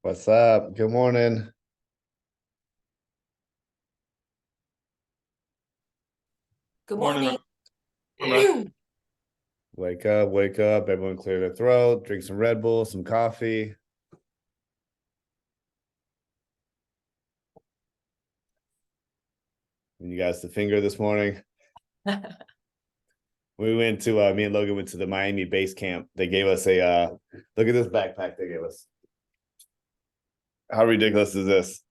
What's up? Good morning. Good Morning, morning. Amra. Wake up, wake up. Everyone clear their throat, drink some Red Bull, some coffee. And you guys the finger this morning. We went to me and Logan went to the Miami base camp. They gave us a look at this backpack they gave us. How ridiculous is this?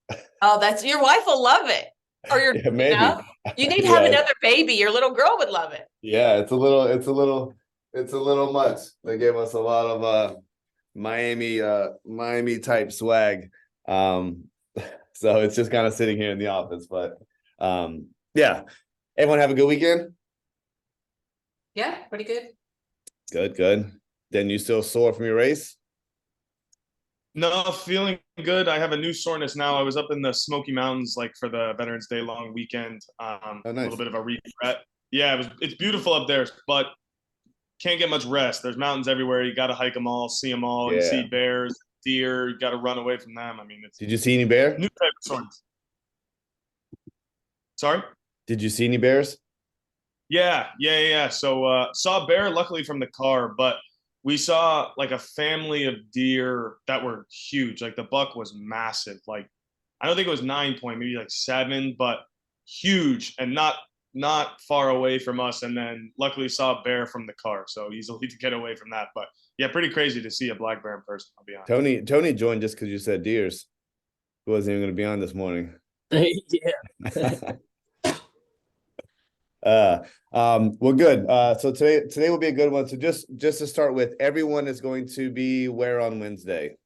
Oh, that's your wife will love it. Or your, Yeah, maybe. you need to have Yeah, another baby. Your little girl would love it. yeah, it's a little much. They gave us a lot of Miami type swag. Um so it's just kind of sitting here in the office, but yeah. Everyone have a good weekend? Yeah, pretty good. Good, good. Then you still sore from your race? No, feeling good. I have a new soreness now. I was up in the Smoky Mountains like for the Veterans Day long weekend. Oh, A little nice. bit of a regret. Yeah, it's beautiful up there, but can't get much rest. There's mountains everywhere. You got to hike them all, see them all. You Yeah. see bears, deer. You got to run away from them. I mean, it's Did you see any bear? new type of soreness. Sorry. Did you see any bears? Yeah. So saw a bear, luckily from the car, but we saw like a family of deer that were huge. Like the buck was massive. Like I don't think it was 9 point, maybe like 7, but huge and not far away from us. And then luckily saw a bear from the car, so easily to get away from that. But yeah, pretty crazy to see a black bear in person, I'll be honest. Tony joined just because you said deers. Who wasn't even going to be on this morning. Yeah. Well, good. So today will be a good one. So just to start with, everyone is going to be where on Wednesday?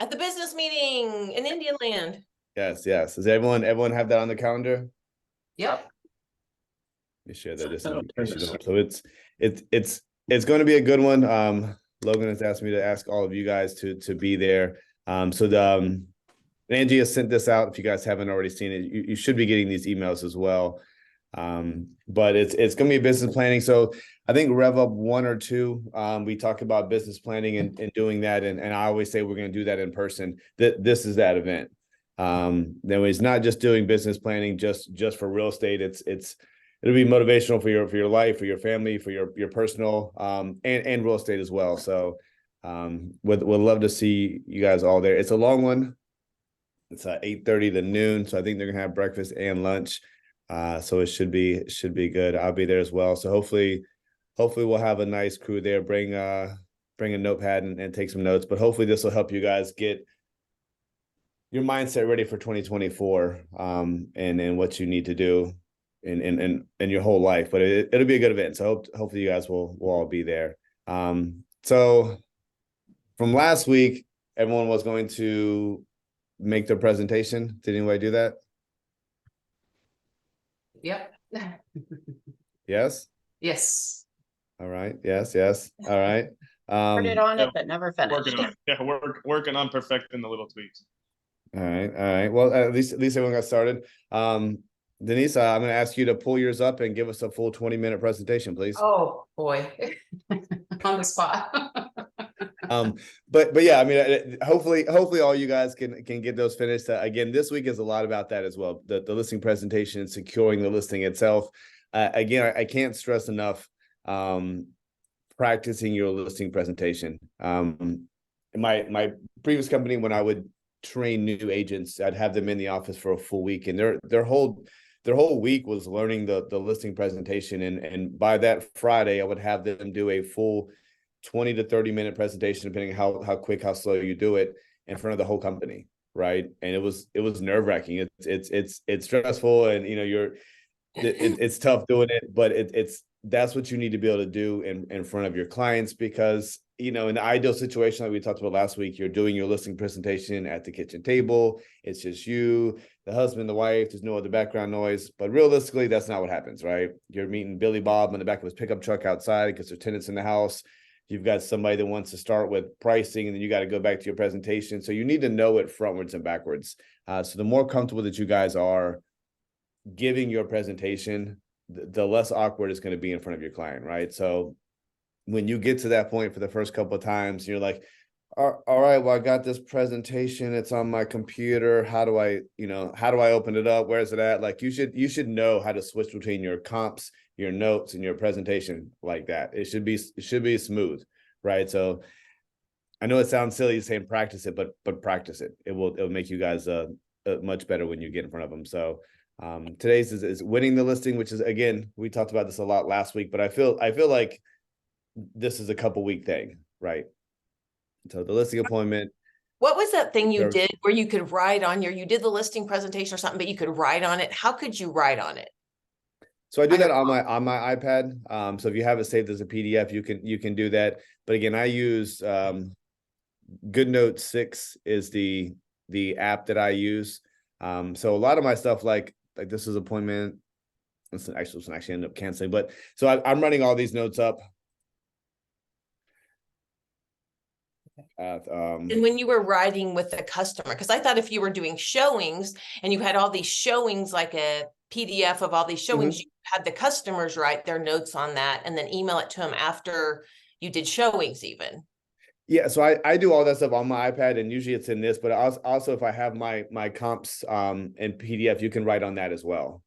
At the business meeting in Indian Land. Yes. Does everyone have that on the calendar? Yep. Let me share that this notification up. So it's going to be a good one. Logan has asked me to ask all of you guys to be there. Angie has sent this out. If you guys haven't already seen it, you should be getting these emails as well. But it's going to be business planning. So I think Rev Up 1 or 2, we talk about business planning and doing that. And I always say we're going to do that in person. This is that event. Then it's not just doing business planning just for real estate. It'll be motivational for your life, for your family, for your personal and real estate as well. So would love to see you guys all there. It's a long one. It's 8:30 to noon, so I think they're gonna have breakfast and lunch. So it should be good. I'll be there as well. So hopefully we'll have a nice crew there. Bring a notepad and take some notes. But hopefully this will help you guys get your mindset ready for 2024 and what you need to do in your whole life. But it'll be a good event. So hopefully you guys will all be there. So from last week, everyone was going to make their presentation. Did anybody do that? Yep. Yes. Yes. All right. Yes. All right. Started on Yeah, it, but never finished. working on it. Yeah, working on perfecting the little tweaks. All right. Well, at least everyone got started. Denise, I'm going to ask you to pull yours up and give us a full 20-minute presentation, please. Oh boy. On the spot. But yeah, I mean, hopefully all you guys can get those finished. Again, this week is a lot about that as well. The listing presentation, securing the listing itself. Again, I can't stress enough practicing your listing presentation. In my previous company, when I would train new agents, I'd have them in the office for a full week, and their whole week was learning the listing presentation. And by that Friday, I would have them do a full 20 to 30-minute presentation, depending how quick, how slow you do it, in front of the whole company, right? And it was nerve-wracking. It's stressful, and it's tough doing it, but that's what you need to be able to do in front of your clients, because in the ideal situation like we talked about last week, you're doing your listing presentation at the kitchen table. It's just you, the husband, the wife. There's no other background noise. But realistically, that's not what happens, right? You're meeting Billy Bob in the back of his pickup truck outside because there's tenants in the house. You've got somebody that wants to start with pricing, and then you got to go back to your presentation. So you need to know it frontwards and backwards. So the more comfortable that you guys are giving your presentation, the less awkward it's going to be in front of your client, right? So when you get to that point for the first couple of times, you're like, All right, well, I got this presentation. It's on my computer. How do I, how do I open it up? Where's it at? Like you should know how to switch between your comps, your notes, and your presentation like that. It should be smooth, right? So I know it sounds silly saying practice it, but practice it. It'll make you guys much better when you get in front of them. So today's is winning the listing, which is, again, we talked about this a lot last week, but I feel like this is a couple week thing, right? So the listing appointment. What was that thing you Sure. did where you could write on you did the listing presentation or something, but you could write on it? How could you write on it? So I do I that don't on my iPad. So if you have it saved as a PDF, you can do that. But again, I use GoodNotes 6 is the app that I use. So a lot of my stuff, like this is appointment. This actually end up canceling, but so I'm running all these notes up. And when you were writing with the customer, because I thought if you were doing showings and you had all these showings, like a PDF of all these showings, you had the customers write their notes on that and then email it to them after you did showings even. Yeah, so I do all that stuff on my iPad, and usually it's in this, but also if I have my comps in PDF, you can write on that as well.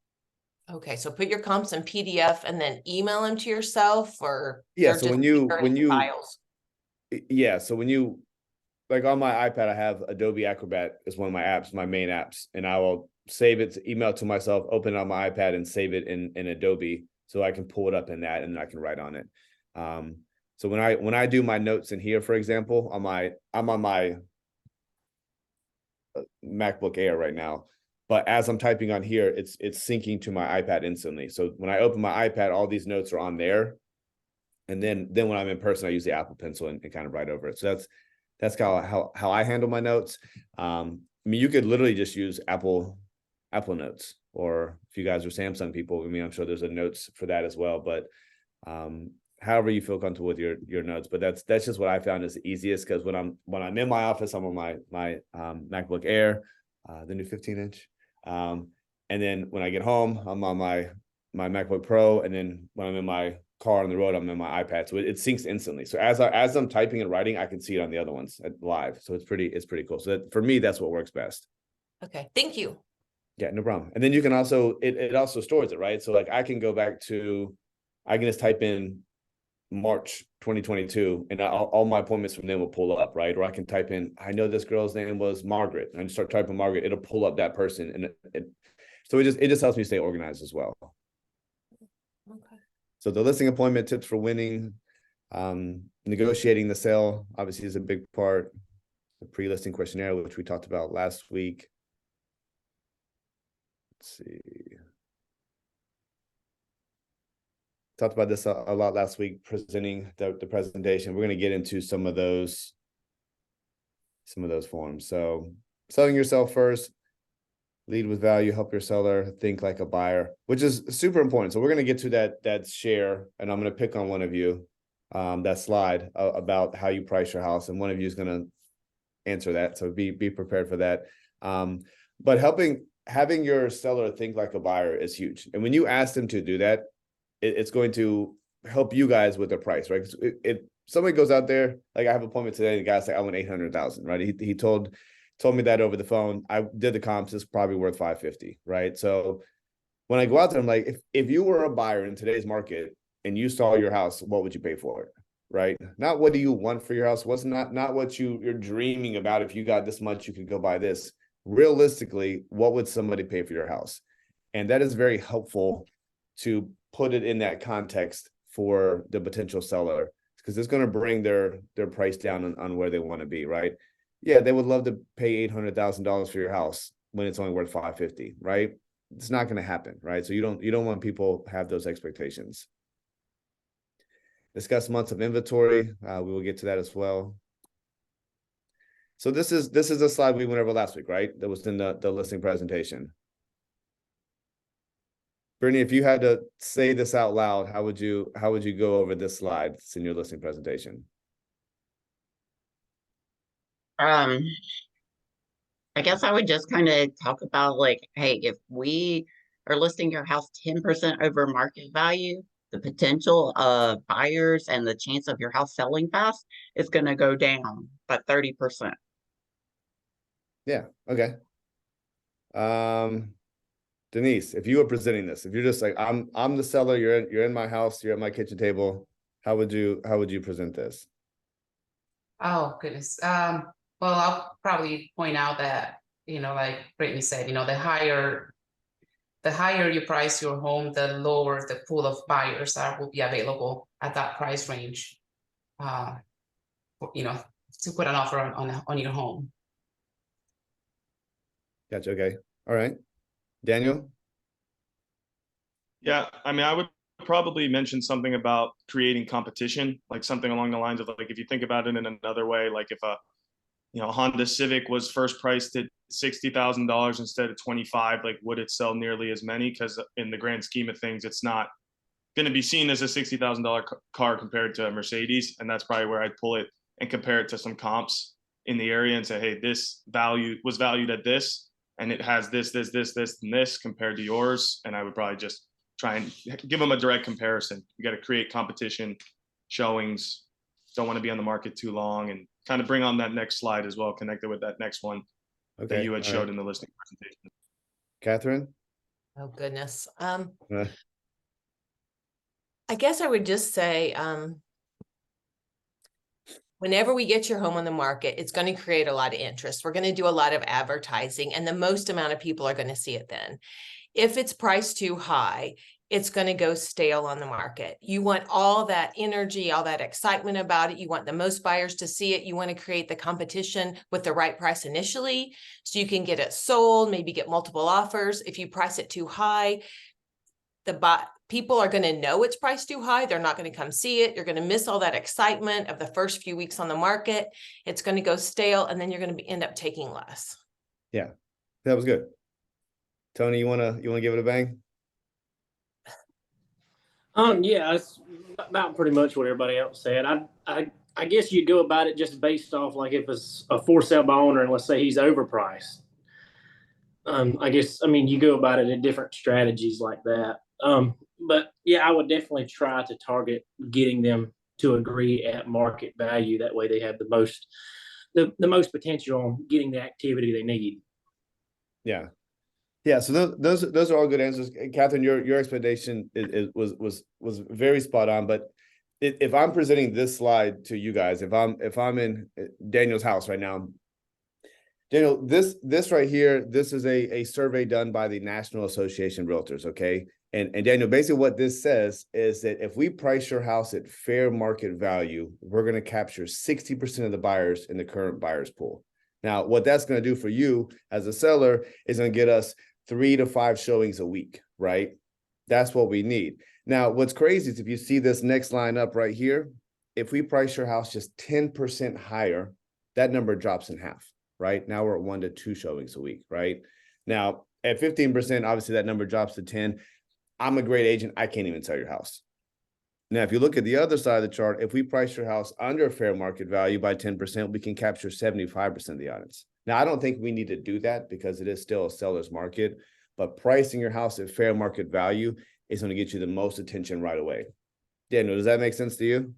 Okay, so put your comps in PDF and then email them to yourself, or Yeah, they're so just in files. Yeah, so when you, like on my iPad, I have Adobe Acrobat as one of my apps, my main apps, and I will save it, email it to myself, open it on my iPad, and save it in Adobe, so I can pull it up in that, and I can write on it. So when I do my notes in here, for example, I'm on my MacBook Air right now, but as I'm typing on here, it's syncing to my iPad instantly. So when I open my iPad, all these notes are on there, and then when I'm in person, I use the Apple Pencil and kind of write over it. So that's how I handle my notes. I mean, you could literally just use Apple Notes, or if you guys are Samsung people, I mean, I'm sure there's a notes for that as well. But however you feel comfortable with your notes, but that's just what I found is the easiest, because when I'm in my office, I'm on my MacBook Air, the new 15-inch, and then when I get home, I'm on my MacBook Pro, and then when I'm in my car on the road, I'm in my iPad, so it syncs instantly. So as I'm typing and writing, I can see it on the other ones live. So it's pretty cool. So that, for me, that's what works best. Okay, thank you. Yeah, no problem. And then you can also it also stores it, right? So like I can just type in March 2022, and all my appointments from them will pull up, right? Or I can type in, I know this girl's name was Margaret, and I just start typing Margaret, it'll pull up that person, and so it just helps me stay organized as well. Okay. So the listing appointment tips for winning, negotiating the sale obviously is a big part. The pre-listing questionnaire, which we talked about last week. Let's see. Talked about this a lot last week, presenting the presentation. We're going to get into some of those forms. So selling yourself first, lead with value, help your seller think like a buyer, which is super important. So we're going to get to that share, and I'm going to pick on one of you, that slide about how you price your house, and one of you is going to answer that. So be prepared for that. But having your seller think like a buyer is huge. And when you ask them to do that, it's going to help you guys with the price, right? If somebody goes out there, like I have an appointment today, the guy's like, I want 800,000, right? He told me that over the phone. I did the comps, it's probably worth 550, right? So when I go out there, I'm like, if you were a buyer in today's market and you saw your house, what would you pay for it? Right? Not what do you want for your house? What's not what you're dreaming about. If you got this much, you could go buy this. Realistically, what would somebody pay for your house? And that is very helpful to put it in that context for the potential seller, because it's going to bring their price down on where they want to be, right? Yeah, they would love to pay $800,000 for your house when it's only worth 550, right? It's not going to happen, right? So you don't want people to have those expectations. Discuss months of inventory. We will get to that as well. So this is a slide we went over last week, right? That was in the listing presentation. Brittany, if you had to say this out loud, how would you go over this slide? It's in your listing presentation. I guess I would just kind of talk about, like, hey, if we are listing your house 10% over market value, the potential of buyers and the chance of your house selling fast is going to go down by 30%. Yeah, okay. Denise, if you were presenting this, if you're just like, I'm the seller, you're in my house, you're at my kitchen table, how would you present this? Oh, goodness. Well, I'll probably point out that, like Brittany said, the higher you price your home, the lower the pool of buyers that will be available at that price range. Uh, to put an offer on your home. Gotcha, okay, all right. Daniel? Yeah, I mean, I would probably mention something about creating competition, like something along the lines of like, if you think about it in another way, like if a Honda Civic was first priced at $60,000 instead of 25, like would it sell nearly as many? Because in the grand scheme of things, it's not going to be seen as a $60,000 car compared to a Mercedes, and that's probably where I'd pull it and compare it to some comps in the area and say, hey, this value was valued at this, and it has this, and this compared to yours, and I would probably just try and give them a direct comparison. You got to create competition, showings, don't want to be on the market too long, and kind of bring on that next slide as well, connected with that next one Okay, that you had all showed right. in the listing presentation. Catherine? Oh, goodness. Uh, I guess I would just say, whenever we get your home on the market, it's going to create a lot of interest. We're going to do a lot of advertising, and the most amount of people are going to see it then. If it's priced too high, it's going to go stale on the market. You want all that energy, all that excitement about it. You want the most buyers to see it. You want to create the competition with the right price initially, so you can get it sold, maybe get multiple offers. If you price it too high, people are going to know it's priced too high. They're not going to come see it. You're going to miss all that excitement of the first few weeks on the market. It's going to go stale, and then you're going to end up taking less. yeah, that was good. Tony, you wanna give it a bang? Yeah, it's about pretty much what everybody else said. I guess you go about it just based off like if it's a for sale by owner and let's say he's overpriced. I mean, you go about it in different strategies like that. But yeah, I would definitely try to target getting them to agree at market value. That way they have the most potential on getting the activity they need. Yeah. Yeah, so those are all good answers. Catherine, your explanation was very spot on. But if I'm presenting this slide to you guys, if I'm in Daniel's house right now, Daniel, this right here, this is a survey done by the National Association of Realtors, okay? And Daniel, basically what this says is that if we price your house at fair market value, we're going to capture 60% of the buyers in the current buyers pool. Now, what that's going to do for you as a seller is going to get us 3 to 5 showings a week, right? That's what we need. Now, what's crazy is if you see this next line up right here, if we price your house just 10% higher, that number drops in half, right? Now we're at 1 to 2 showings a week, right? Now, at 15%, obviously that number drops to 10. I'm a great agent. I can't even sell your house. Now, if you look at the other side of the chart, if we price your house under fair market value by 10%, we can capture 75% of the audience. Now, I don't think we need to do that because it is still a seller's market, but pricing your house at fair market value is going to get you the most attention right away. Daniel, does that make sense to you?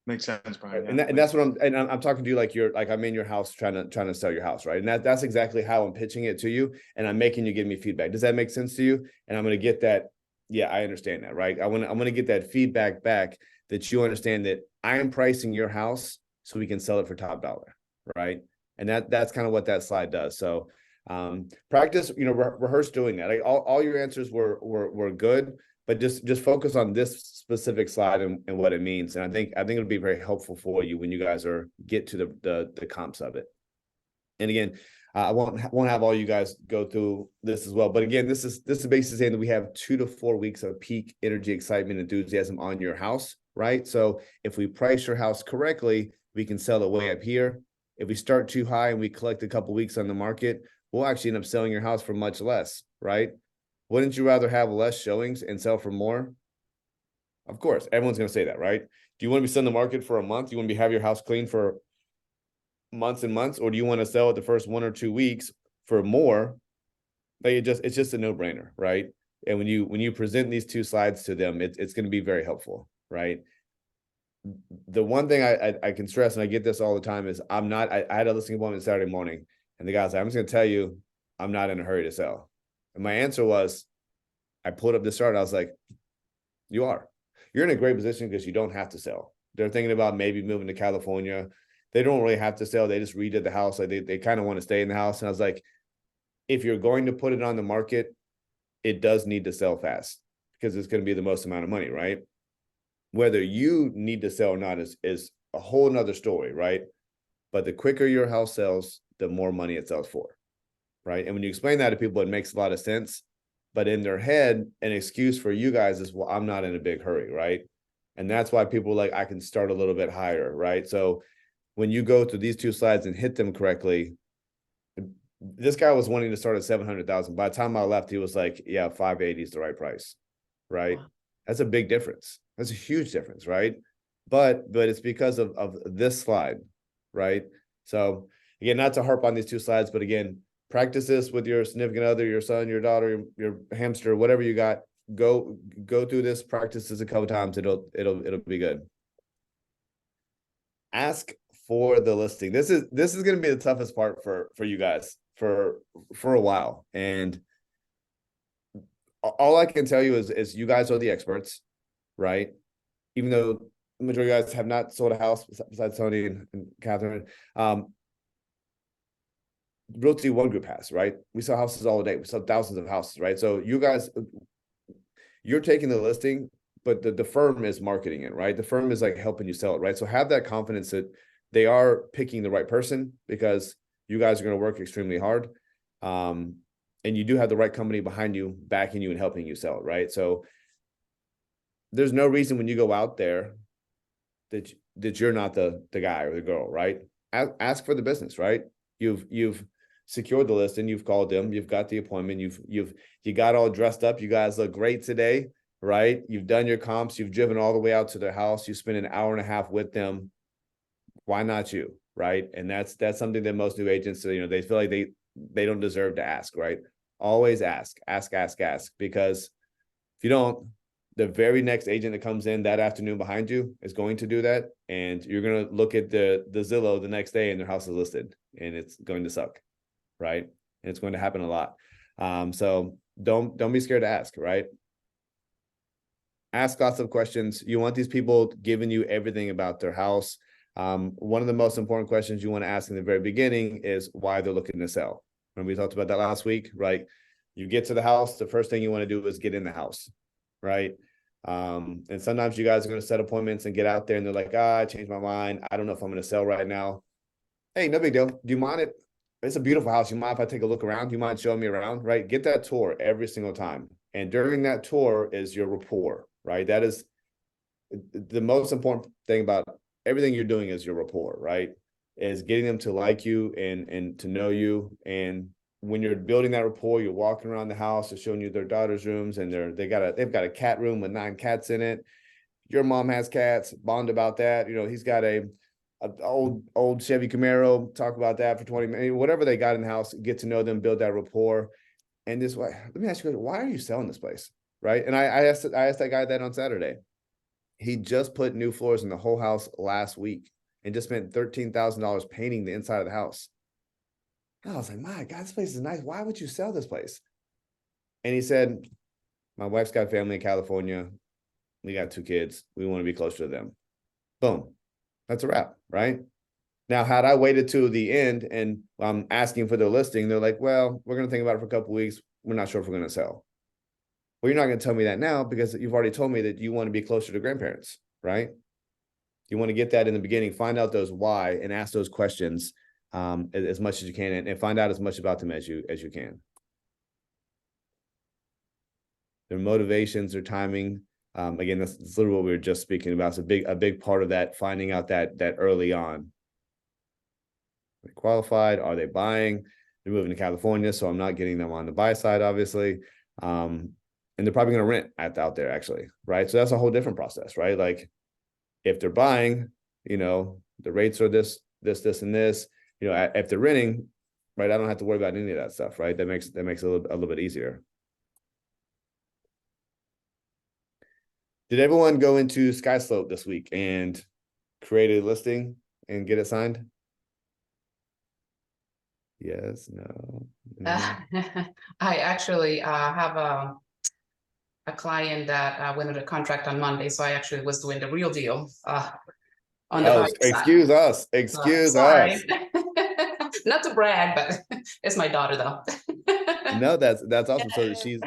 Makes sense, Brian. And that's what I'm talking to you like I'm in your house trying to sell your house, right? And that's exactly how I'm pitching it to you, and I'm making you give me feedback. Does that make sense to you? And I'm going to get that. Yeah, I understand that, right? I'm going to get that feedback back that you understand that I am pricing your house so we can sell it for top dollar, right? And that's kind of what that slide does. So practice, rehearse doing that. Like all your answers were good, but just focus on this specific slide and what it means. And I think it'll be very helpful for you when you guys get to the comps of it. And again, I won't have all you guys go through this as well. But again, this is basically saying that we have 2 to 4 weeks of peak energy, excitement, enthusiasm on your house, right? So if we price your house correctly, we can sell it way up here. If we start too high and we collect a couple weeks on the market, we'll actually end up selling your house for much less, right? Wouldn't you rather have less showings and sell for more? Of course, everyone's going to say that, right? Do you want to be selling the market for a month? Do you want to have your house clean for months and months, or do you want to sell it the first 1 or 2 weeks for more? Like it's just a no-brainer, right? And when you present these two slides to them, it's going to be very helpful, right? The one thing I can stress, and I get this all the time, is I had a listing appointment Saturday morning, and the guy's like, I'm just going to tell you, I'm not in a hurry to sell. And my answer was, I pulled up the chart and I was like, you are. You're in a great position because you don't have to sell. They're thinking about maybe moving to California. They don't really have to sell. They just redid the house. Like they kind of want to stay in the house. And I was like, if you're going to put it on the market, it does need to sell fast because it's going to be the most amount of money, right? Whether you need to sell or not is a whole nother story, right? But the quicker your house sells, the more money it sells for, right? And when you explain that to people, it makes a lot of sense. But in their head, an excuse for you guys is, well, I'm not in a big hurry, right? And that's why people are like, I can start a little bit higher, right? So when you go through these two slides and hit them correctly, this guy was wanting to start at 700,000. By the time I left, he was like, yeah, 580 is the right price, right? Wow. That's a big difference. That's a huge difference, right? But it's because of this slide, right? So again, not to harp on these two slides, but again, practice this with your significant other, your son, your daughter, your hamster, whatever you got. Go through this, practice this a couple times. It'll be good. Ask for the listing. This is going to be the toughest part for you guys for a while. And all I can tell you is you guys are the experts, right? Even though the majority of you guys have not sold a house besides Tony and Catherine. Realty One Group has, right? We sell houses all day. We sell thousands of houses, right? So you guys, you're taking the listing, but the firm is marketing it, right? The firm is like helping you sell it, right? So have that confidence that they are picking the right person because you guys are going to work extremely hard. And you do have the right company behind you, backing you and helping you sell it, right? So there's no reason when you go out there that you're not the guy or the girl, right? Ask for the business, right? You've secured the list and you've called them, you've got the appointment, you got all dressed up, you guys look great today, right? You've done your comps, you've driven all the way out to their house, you spent an hour and a half with them. Why not you, right? And that's something that most new agents, they feel like they don't deserve to ask, right? Always ask, because if you don't, the very next agent that comes in that afternoon behind you is going to do that, and you're going to look at the Zillow the next day and their house is listed, and it's going to suck, right? And it's going to happen a lot. So don't be scared to ask, right? Ask lots of questions. You want these people giving you everything about their house. One of the most important questions you want to ask in the very beginning is why they're looking to sell. Remember we talked about that last week, right? You get to the house, the first thing you want to do is get in the house, right? And sometimes you guys are going to set appointments and get out there and they're like, I changed my mind. I don't know if I'm going to sell right now. Hey, no big deal. Do you mind it? It's a beautiful house. You mind if I take a look around? Do you mind showing me around, right? Get that tour every single time. And during that tour is your rapport, right? That is the most important thing about everything you're doing is your rapport, right? Is getting them to like you and to know you. And when you're building that rapport, you're walking around the house, they're showing you their daughter's rooms, and they've got a cat room with 9 cats in it. Your mom has cats, bond about that. He's got a old Chevy Camaro, talk about that for 20 minutes, whatever they got in the house, get to know them, build that rapport. And this way, let me ask you, why are you selling this place? Right. And I asked that guy that on Saturday. He just put new floors in the whole house last week and just spent $13,000 painting the inside of the house. And I was like, my God, this place is nice. Why would you sell this place? And he said, my wife's got family in California. We got 2 kids. We want to be closer to them. Boom. That's a wrap, right? Now, had I waited to the end and I'm asking for the listing, they're like, well, we're going to think about it for a couple of weeks. We're not sure if we're going to sell. Well, you're not going to tell me that now because you've already told me that you want to be closer to grandparents, right? You want to get that in the beginning, find out those why and ask those questions as much as you can and find out as much about them as you can. Their motivations, their timing. Again, that's literally what we were just speaking about. It's a big part of that, finding out that early on. Are they qualified? Are they buying? They're moving to California, so I'm not getting them on the buy side, obviously. And they're probably going to rent out there, actually, right? So that's a whole different process, right? Like if they're buying, the rates are this, and this. If they're renting, right, I don't have to worry about any of that stuff, right? That makes it a little bit easier. Did everyone go into SkySlope this week and create a listing and get it signed? Yes, no. I actually have a client that went under contract on Monday, so I actually was doing the real deal on the Oh, buyer side. excuse us, So, excuse sorry. us. Not to brag, but it's my daughter though. No, that's awesome. So she's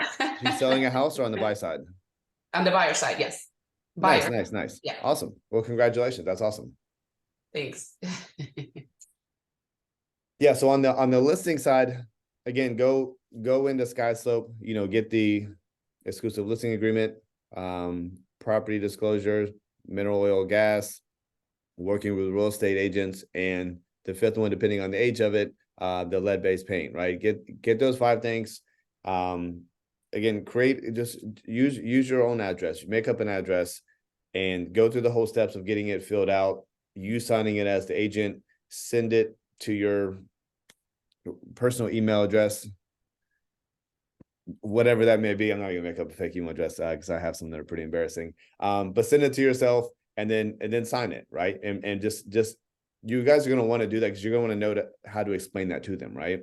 selling a house or on the buy side? On the buyer side, yes. Nice, Buyer, nice. Yeah. Awesome. Well, congratulations. That's awesome. thanks. Yeah, so on the listing side, again, go into SkySlope, get the exclusive listing agreement, property disclosure, mineral oil, gas, working with real estate agents, and the fifth one, depending on the age of it, the lead-based paint, right? Get those 5 things. Again, just use your own address, make up an address and go through the whole steps of getting it filled out, you signing it as the agent, send it to your personal email address, whatever that may be. I'm not gonna make up a fake email address because I have some that are pretty embarrassing. But send it to yourself and then sign it, right? And just you guys are gonna want to do that because you're gonna want to know how to explain that to them, right?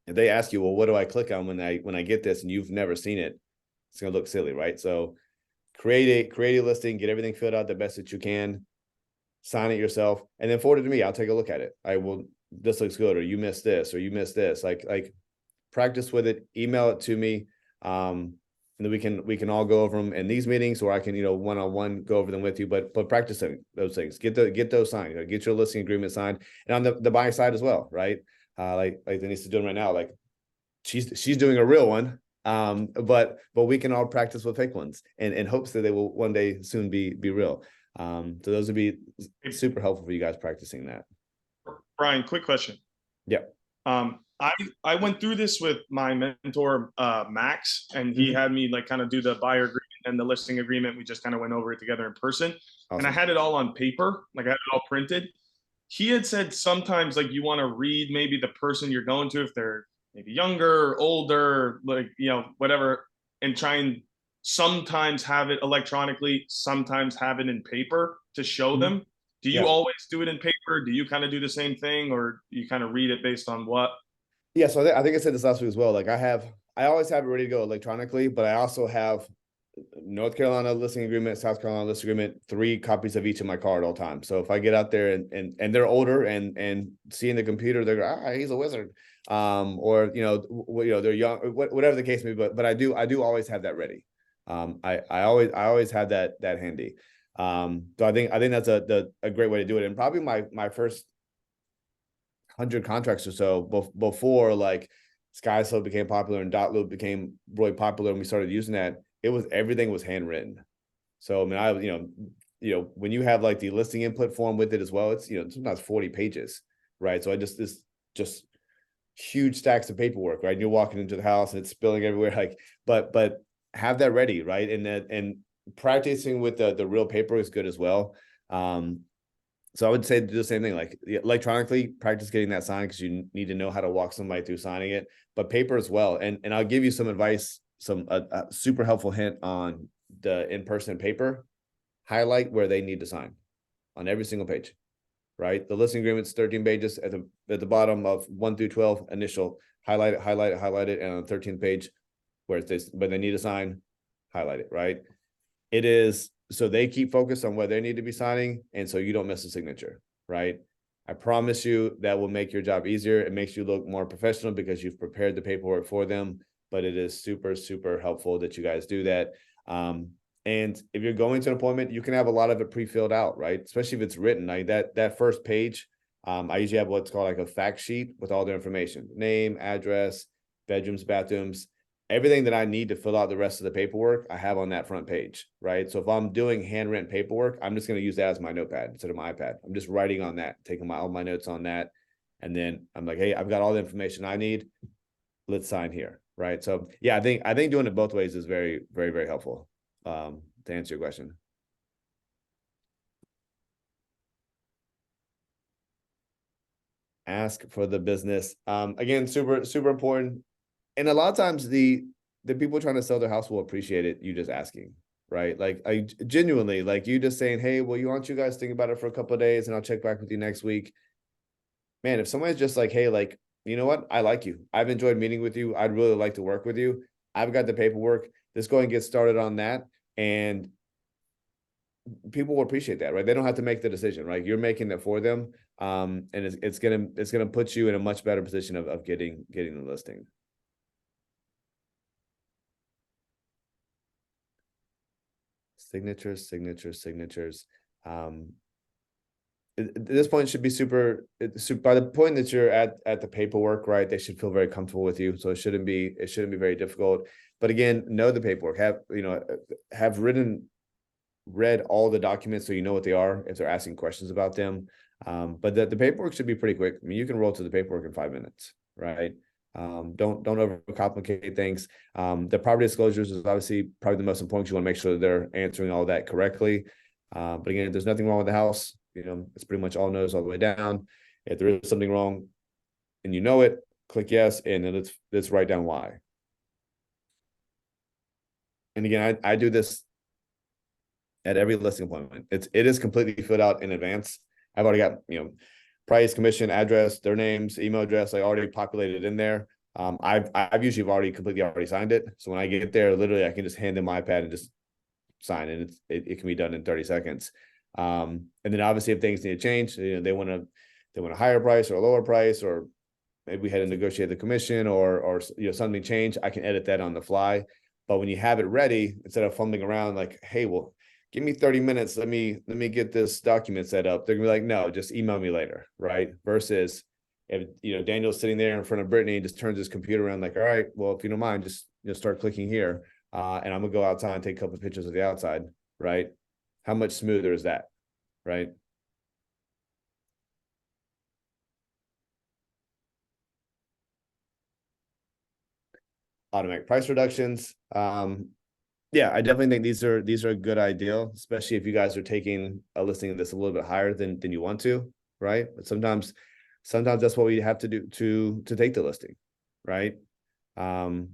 If they ask you, well, what do I click on when I get this and you've never seen it, it's gonna look silly, right? So create a listing, get everything filled out the best that you can, sign it yourself, and then forward it to me. I'll take a look at it. I will. This looks good, or you missed this, or you missed this. Like practice with it, email it to me. And then we can all go over them in these meetings, or I can, one-on-one go over them with you, but practicing those things, get those signed, get your listing agreement signed. And on the buyer side as well, right? Like Denise is doing right now, like she's doing a real one. But we can all practice with fake ones and in hopes that they will one day soon be real. So those would be super helpful for you guys practicing that. Brian, quick question. Yeah. I went through this with my mentor, Max, and he had me like kind of do the buyer agreement and the listing agreement. We just kind of went over it together in person. Awesome. And I had it all on paper, like I had it all printed. He had said sometimes like you want to read maybe the person you're going to, if they're maybe younger, older, like, whatever, and try and sometimes have it electronically, sometimes have it in paper to show them. Do you always do it in paper? Do you kind of do the same thing, or you kind of read it based on what? Yeah, so I think I said this last week as well. Like I always have it ready to go electronically, but I also have North Carolina listing agreement, South Carolina listing agreement, 3 copies of each in my car at all times. So if I get out there and they're older and seeing the computer, they're he's a wizard. Or they're young, whatever the case may be. But I do always have that ready. I always have that handy. So I think that's a great way to do it. And probably my first 100 contracts or so before like SkySlope became popular and Dotloop became really popular and we started using that, everything was handwritten. So I mean, when you have like the listing input form with it as well, it's sometimes 40 pages, right? So I just huge stacks of paperwork, right? And you're walking into the house and it's spilling everywhere, like, but have that ready, right? And practicing with the real paper is good as well. So I would say do the same thing, like electronically practice getting that signed because you need to know how to walk somebody through signing it, but paper as well. And I'll give you some advice, some super helpful hint on the in-person paper. Highlight where they need to sign on every single page, right? The listing agreement's 13 pages at the bottom of 1 through 12, initial, highlight it. And on the 13th page where they need to sign, highlight it, right? It is so they keep focused on where they need to be signing, and so you don't miss a signature, right? I promise you that will make your job easier. It makes you look more professional because you've prepared the paperwork for them, but it is super, super helpful that you guys do that. And if you're going to an appointment, you can have a lot of it pre-filled out, right? Especially if it's written. Like that first page, I usually have what's called like a fact sheet with all the information, name, address, bedrooms, bathrooms, everything that I need to fill out the rest of the paperwork, I have on that front page, right? So if I'm doing handwritten paperwork, I'm just going to use that as my notepad instead of my iPad. I'm just writing on that, taking all my notes on that. And then I'm like, hey, I've got all the information I need. Let's sign here, right? So yeah, I think doing it both ways is very, very, very helpful to answer your question. Ask for the business. Again, super, super important. And a lot of times the people trying to sell their house will appreciate it, you just asking, right? Like I genuinely, like you just saying, hey, well, you want you guys think about it for a couple of days and I'll check back with you next week. Man, if someone's just like, hey, like, you know what? I like you. I've enjoyed meeting with you. I'd really like to work with you. I've got the paperwork. Let's go and get started on that. And people will appreciate that, right? They don't have to make the decision, right? You're making it for them. And it's gonna put you in a much better position of getting the listing. Signatures. At this point, it should be by the point that you're at the paperwork, right? They should feel very comfortable with you. So it shouldn't be very difficult. But again, know the paperwork. Have read all the documents so you know what they are if they're asking questions about them. But the paperwork should be pretty quick. I mean, you can roll to the paperwork in 5 minutes, right? Don't overcomplicate things. The property disclosures is obviously probably the most important. You want to make sure that they're answering all that correctly. But again, if there's nothing wrong with the house, it's pretty much all no's all the way down. If there is something wrong and you know it, click yes, and then let's write down why. And again, I do this at every listing appointment. It is completely filled out in advance. I've already got, price, commission, address, their names, email address, I already populated in there. I've usually already signed it. So when I get there, literally I can just hand them my iPad and just sign it. It can be done in 30 seconds. And then obviously if things need to change, they want a higher price or a lower price, or maybe we had to negotiate the commission or something change, I can edit that on the fly. But when you have it ready, instead of fumbling around like, hey, well, give me 30 minutes. Let me get this document set up. They're gonna be like, no, just email me later, right? Versus if Daniel's sitting there in front of Brittany and just turns his computer around, like, all right, well, if you don't mind, just start clicking here. And I'm gonna go outside and take a couple of pictures of the outside, right? How much smoother is that, right? Automatic price reductions. Yeah, I definitely think these are a good idea, especially if you guys are taking a listing that's a little bit higher than you want to, right? But sometimes that's what we have to do to take the listing, right? When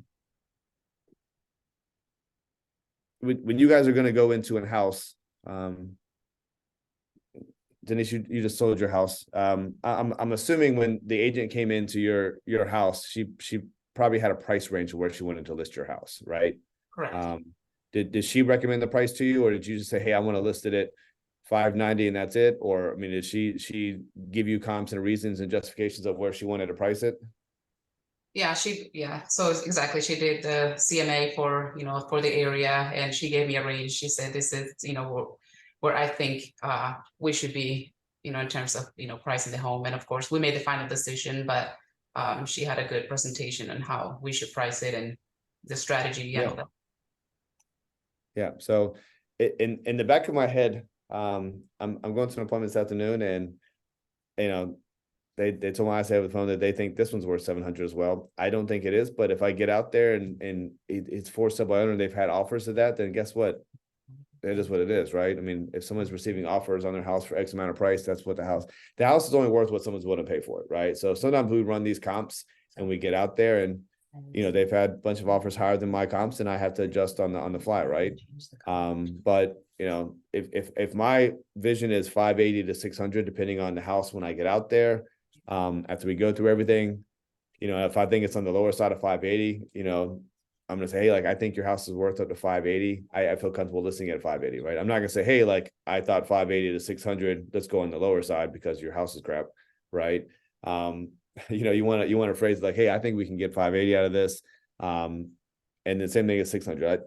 you guys are going to go into a house, Denise, you just sold your house. I'm assuming when the agent came into your house, she probably had a price range of where she wanted to list your house, right? Correct. Did she recommend the price to you, or did you just say, hey, I want to list it at $590 and that's it? Or I mean, did she give you comps and reasons and justifications of where she wanted to price it? Yeah, so exactly, she did the CMA for the area, and she gave me a range. She said this is where I think we should be in terms of pricing the home. And of course we made the final decision, but she had a good presentation on how we should price it and the strategy and all that. Yeah. So in the back of my head, I'm going to an appointment this afternoon, and they told me I say over the phone that they think this one's worth 700 as well. I don't think it is, but if I get out there and it's for sale by owner and they've had offers of that, then guess what? It is what it is, right? I mean, if someone's receiving offers on their house for X amount of price, that's what the house is only worth what someone's willing to pay for it, right? So sometimes we run these comps and we get out there and they've had a bunch of offers higher than my comps, and I have to adjust on the fly, right? But if my vision is 580 to 600, depending on the house when I get out there, after we go through everything, if I think it's on the lower side of 580, I'm gonna say, hey, like, I think your house is worth up to 580. I feel comfortable listing it at 580, right? I'm not gonna say, hey, like, I thought 580 to 600, let's go on the lower side because your house is crap, right? You want to phrase like, hey, I think we can get 580 out of this. And the same thing as 600.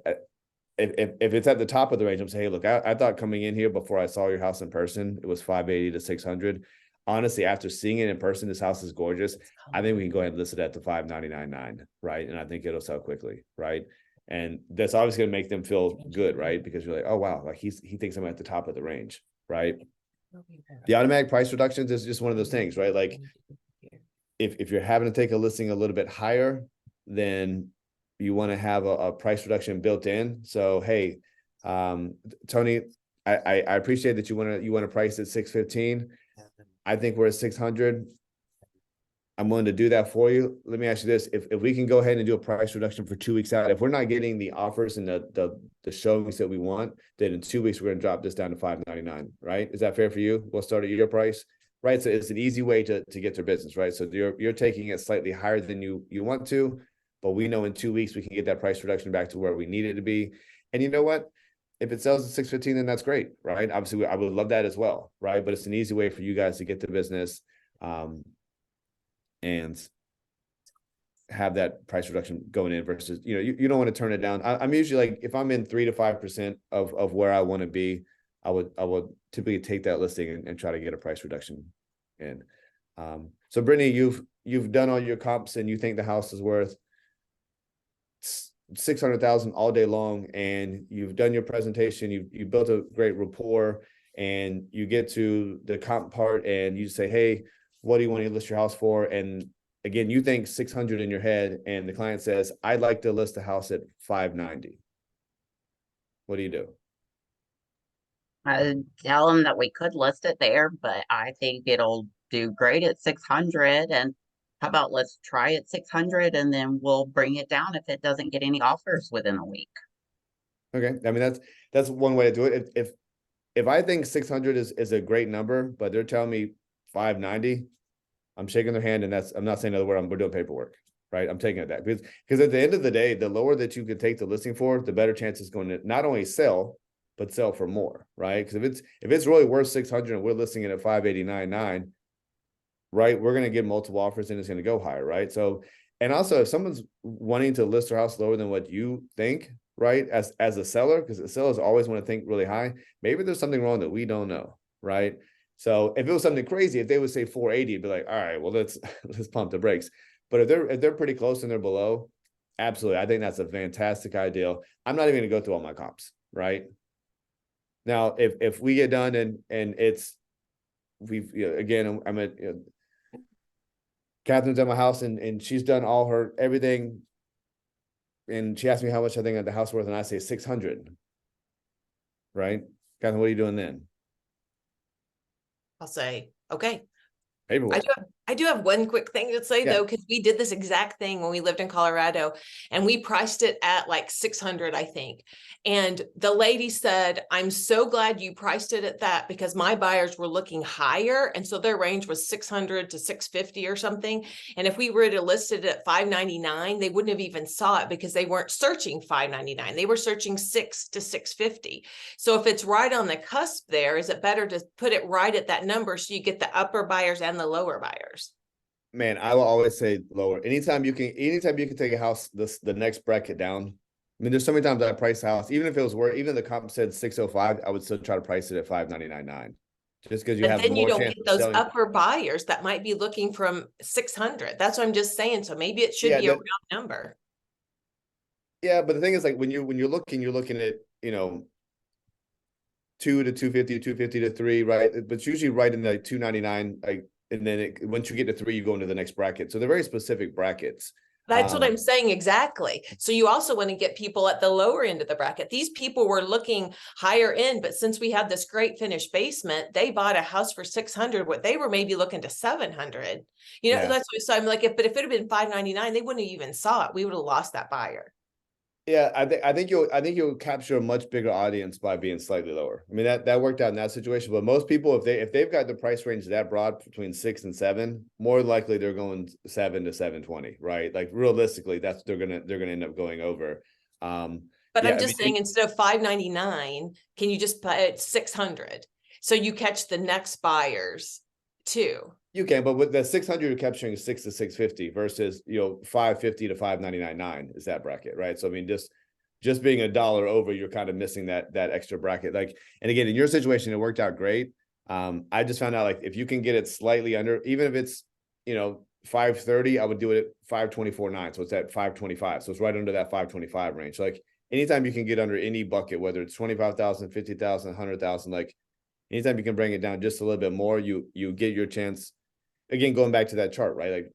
If it's at the top of the range, I'm saying, hey, look, I thought coming in here before I saw your house in person, it was 580 to 600. Honestly, after seeing it in person, this house is gorgeous. I think we can go ahead and list it at the 599.9, right? And I think it'll sell quickly, right? And that's obviously gonna make them feel good, right? Because you're like, oh wow, like he thinks I'm at the top of the range, right? The automatic price reductions is just one of those things, right? Like if you're having to take a listing a little bit higher, then you want to have a price reduction built in. So hey, Tony, I appreciate that you want to price at 615. I think we're at 600. I'm willing to do that for you. Let me ask you this. If we can go ahead and do a price reduction for 2 weeks out, if we're not getting the offers and the showings that we want, then in 2 weeks, we're gonna drop this down to $5.99, right? Is that fair for you? We'll start at your price, right? So it's an easy way to get their business, right? So you're taking it slightly higher than you want to, but we know in 2 weeks, we can get that price reduction back to where we need it to be. And you know what? If it sells at $6.15, then that's great, right? Obviously, I would love that as well, right? But it's an easy way for you guys to get the business. And have that price reduction going in versus, you don't want to turn it down. I'm usually like, if I'm in 3 to 5% of where I want to be, I would typically take that listing and try to get a price reduction in. So Brittany, you've done all your comps and you think the house is worth 600,000 all day long, and you've done your presentation, you built a great rapport, and you get to the comp part and you say, hey, what do you want to list your house for? And again, you think 600 in your head, and the client says, I'd like to list the house at 590. What do you do? I tell them that we could list it there, but I think it'll do great at 600. And how about let's try at 600 and then we'll bring it down if it doesn't get any offers within a week. Okay. I mean, that's one way to do it. If I think 600 is a great number, but they're telling me 590, I'm shaking their hand, and I'm not saying another word. We're doing paperwork, right? I'm taking it that because at the end of the day, the lower that you can take the listing for, the better chance it's going to not only sell, but sell for more, right? Because if it's really worth 600 and we're listing it at 589.9, right? We're going to get multiple offers and it's going to go higher, right? So, and also if someone's wanting to list their house lower than what you think, right? As a seller, because the sellers always want to think really high, maybe there's something wrong that we don't know, right? So if it was something crazy, if they would say 480, it'd be like, all right, well, let's pump the brakes. But if they're pretty close and they're below, absolutely, I think that's a fantastic idea. I'm not even going to go through all my comps, right? Now, if we get done and it's again, I'm at Catherine's at my house and she's done all her everything, and she asked me how much I think the house worth, and I say 600, right? Catherine, what are you doing then? I'll say, okay. Paperwork. I do have one quick thing to say, Yeah. though, because we did this exact thing when we lived in Colorado, and we priced it at like 600, I think. And the lady said, I'm so glad you priced it at that, because my buyers were looking higher. And so their range was 600 to 650 or something. And if we were to list it at 599, they wouldn't have even saw it, because they weren't searching 599. They were searching 6 to 650. So if it's right on the cusp there, is it better to put it right at that number so you get the upper buyers and the lower buyers? Man, I will always say lower. Anytime you can take a house the next bracket down. I mean, there's so many times I price a house, even if it was worth, even the comp said 605, I would still try to price it at 599.9. Just because you But have then you more don't chance get of those selling. upper buyers that might be looking from 600. That's what I'm just saying. So maybe it should Yeah, be a round number. Yeah, but the thing is, like, when you're looking at 2 to 250 to 250 to 3, right? But it's usually right in the 299, like, and then once you get to 3, you go into the next bracket. So they're very specific brackets. That's what I'm saying, exactly. So you also want to get people at the lower end of the bracket. These people were looking higher end, but since we have this great finished basement, they bought a house for 600. What they were maybe looking to 700. Yeah. That's what, so I'm like, if it had been 599, they wouldn't have even saw it. We would have lost that buyer. Yeah, I think you'll capture a much bigger audience by being slightly lower. I mean, that worked out in that situation, but most people, if they've got the price range that broad between 6 and 7, more likely they're going 7 to 720, right? Like realistically, they're gonna end up going over. But yeah, I'm just saying, instead of 599, can you just put 600? So you catch the next buyers too. You can, but with the 600, you're capturing 6 to 650 versus 550 to 599.9 is that bracket, right? So I mean, just being $1 over, you're kind of missing that extra bracket. Like, and again, in your situation, it worked out great. I just found out, like, if you can get it slightly under, even if it's 530, I would do it at 524.9. So it's at 525. So it's right under that 525 range. Like, anytime you can get under any bucket, whether it's 25,000, 50,000, 100,000, like, anytime you can bring it down just a little bit more, you get your chance. Again, going back to that chart, right? Like,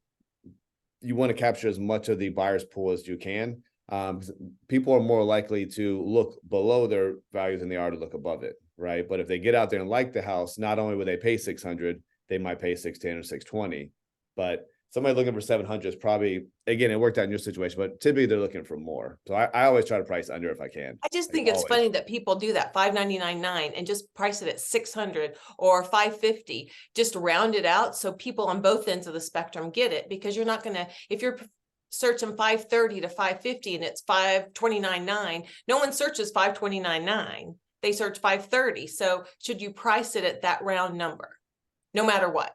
you want to capture as much of the buyer's pool as you can. People are more likely to look below their values than they are to look above it, right? But if they get out there and like the house, not only will they pay 600, they might pay 610 or 620. But somebody looking for 700 is probably, again, it worked out in your situation, but typically they're looking for more. So I always try to price under if I can. I just Like, think it's always. funny that people do that 599.9 and just price it at 600 or 550, just round it out so people on both ends of the spectrum get it, because you're not gonna, if you're searching 530 to 550 and it's 529.9, no one searches 529.9. They search 530. So should you price it at that round number, no matter what?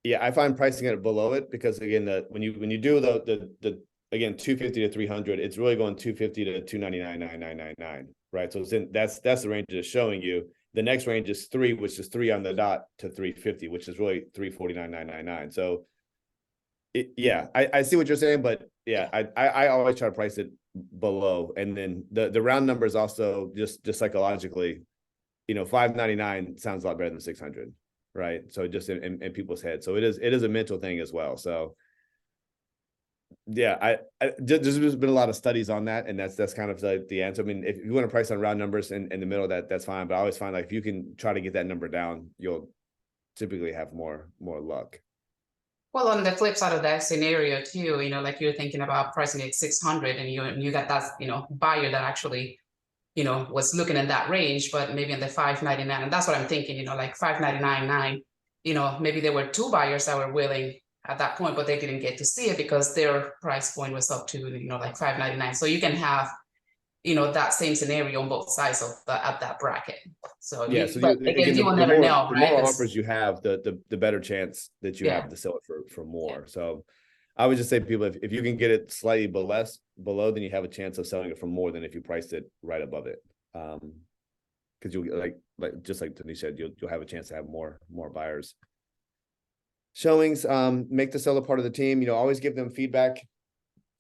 Yeah, I find pricing it below it because again, when you do the again 250 to 300, it's really going 250 to 299.999, right? So that's the range it's showing you. The next range is 3, which is 3 on the dot, to 350, which is really 349.999. So yeah, I see what you're saying, but yeah, I always try to price it below, and then the round number is also just psychologically, 599 sounds a lot better than 600. Right. So just in people's heads. So it is a mental thing as well. So yeah, there's been a lot of studies on that, and that's kind of the answer. I mean, if you want to price on round numbers in the middle, that's fine. But I always find like if you can try to get that number down, you'll typically have more luck. Well, on the flip side of that scenario too, like you're thinking about pricing at 600 and you got that, buyer that actually, was looking in that range, but maybe in the 599. And that's what I'm thinking, like 599.9, maybe there were 2 buyers that were willing at that point, but they didn't get to see it because their price point was up to, like 599. So you can have, that same scenario on both sides of at that bracket. So Yeah. but again, you will never know, the right? more 'Cause- offers you have, the better chance that you Yeah. have to sell it for more. So I would just say to people, if you can get it slightly below, then you have a chance of selling it for more than if you priced it right above it. Because you'll like just like Denise said, you'll have a chance to have more buyers. Showings, make the seller part of the team. Always give them feedback.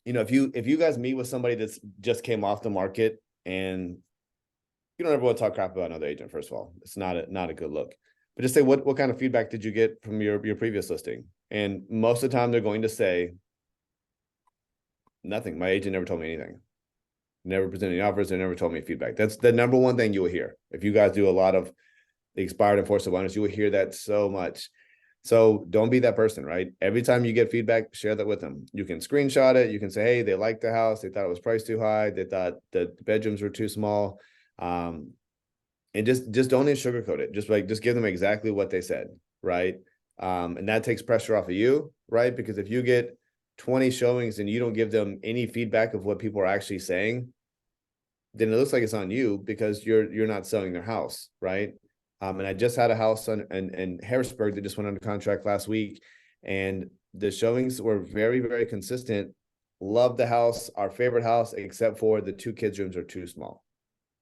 If you guys meet with somebody that's just came off the market, and you don't ever want to talk crap about another agent. First of all, it's not a good look. But just say what kind of feedback did you get from your previous listing? And most of the time they're going to say nothing. My agent never told me anything. Never presented any offers. They never told me feedback. That's the number one thing you will hear. If you guys do a lot of the expired and forced awareness, you will hear that so much. So don't be that person, right? Every time you get feedback, share that with them. You can screenshot it. You can say, hey, they liked the house. They thought it was priced too high. They thought the bedrooms were too small. And just don't even sugarcoat it. Just give them exactly what they said, right? And that takes pressure off of you, right? Because if you get 20 showings and you don't give them any feedback of what people are actually saying, then it looks like it's on you because you're not selling their house, right? And I just had a house in Harrisburg that just went under contract last week, and the showings were very, very consistent. Loved the house, our favorite house, except for the 2 kids' rooms are too small.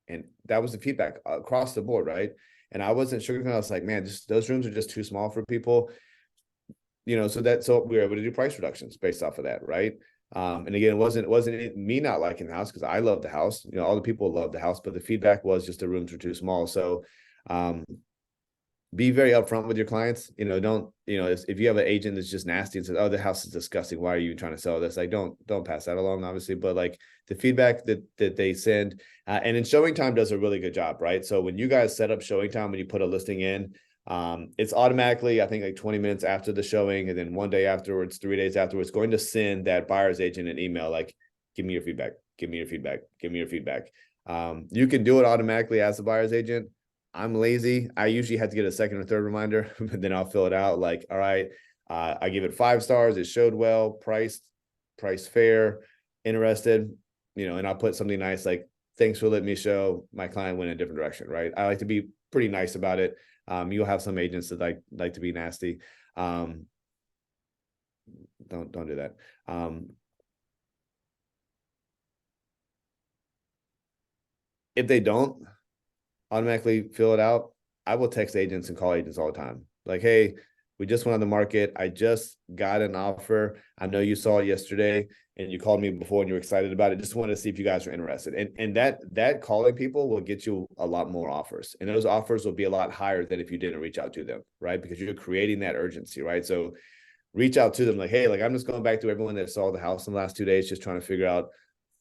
And that was the feedback across the board, right? And I wasn't sugarcoating. I was like, man, those rooms are just too small for people. So we were able to do price reductions based off of that, right? And again, it wasn't me not liking the house because I love the house. All the people love the house, but the feedback was just the rooms were too small. So be very upfront with your clients. Don't, if you have an agent that's just nasty and says, oh, the house is disgusting, why are you trying to sell this? Like, don't pass that along, obviously, but like the feedback that they send, and then Showing Time does a really good job, right? So when you guys set up Showing Time, when you put a listing in, it's automatically, I think like 20 minutes after the showing, and then 1 day afterwards, 3 days afterwards, going to send that buyer's agent an email like, give me your feedback, give me your feedback, give me your feedback. You can do it automatically as a buyer's agent. I'm lazy. I usually have to get a second or third reminder, but then I'll fill it out like, all right, I give it 5 stars. It showed well, priced fair, interested, and I'll put something nice like, thanks for letting me show. My client went in a different direction, right? I like to be pretty nice about it. You'll have some agents that like to be nasty. Don't do that. If they don't automatically fill it out, I will text agents and call agents all the time. Like, hey, we just went on the market. I just got an offer. I know you saw it yesterday and you called me before and you were excited about it. Just wanted to see if you guys are interested. And that calling people will get you a lot more offers. And those offers will be a lot higher than if you didn't reach out to them, right? Because you're creating that urgency, right? So reach out to them like, hey, like I'm just going back to everyone that saw the house in the last 2 days, just trying to figure out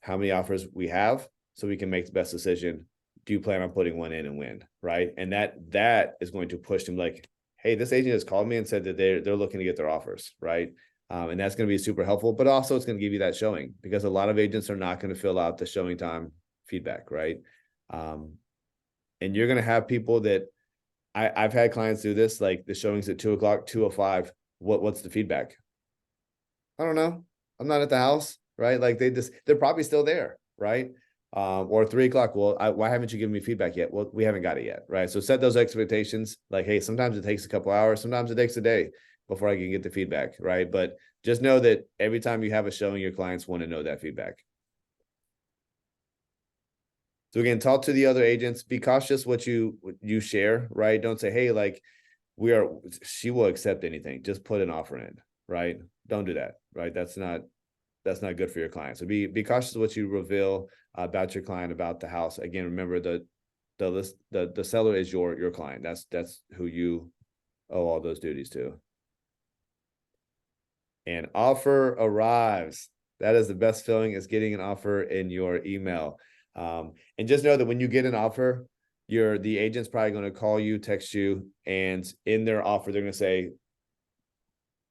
how many offers we have so we can make the best decision. Do you plan on putting one in and win, right? And that is going to push them like, hey, this agent has called me and said that they're looking to get their offers, right? And that's going to be super helpful, but also it's going to give you that showing, because a lot of agents are not going to fill out the showing time feedback, right? And you're going to have people that I've had clients do this, like the showings at 2:00, 2:05. What's the feedback? I don't know. I'm not at the house, right? Like they're probably still there, right? Or 3:00. Well, why haven't you given me feedback yet? Well, we haven't got it yet, right? So set those expectations. Like, hey, sometimes it takes a couple hours, sometimes it takes a day before I can get the feedback, right? But just know that every time you have a showing, your clients want to know that feedback. So again, talk to the other agents, be cautious what you share, right? Don't say, hey, like she will accept anything. Just put an offer in, right? Don't do that, right? That's not good for your client. So be cautious what you reveal about your client, about the house. Again, remember the seller is your client. That's who you owe all those duties to. An offer arrives. That is the best feeling, is getting an offer in your email. And just know that when you get an offer, the agent's probably going to call you, text you, and in their offer, they're going to say,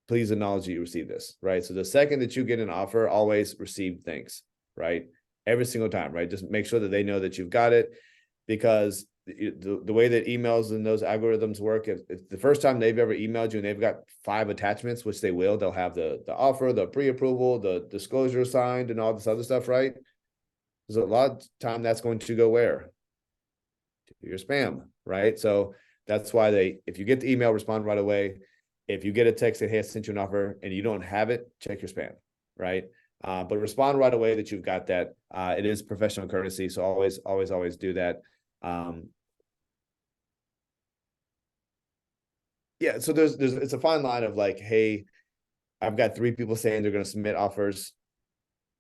please acknowledge that you received this, right? So the second that you get an offer, always receive thanks, right? Every single time, right? Just make sure that they know that you've got it, because the way that emails and those algorithms work, if the first time they've ever emailed you and they've got 5 attachments, which they'll have the offer, the pre-approval, the disclosure signed, and all this other stuff, right? There's a lot of time that's going to go where? To your spam, right? So that's why if you get the email, respond right away. If you get a text that, hey, I sent you an offer, and you don't have it, check your spam, right? But respond right away that you've got that. It is professional courtesy, so always do that. Yeah, so it's a fine line of like, hey, I've got 3 people saying they're going to submit offers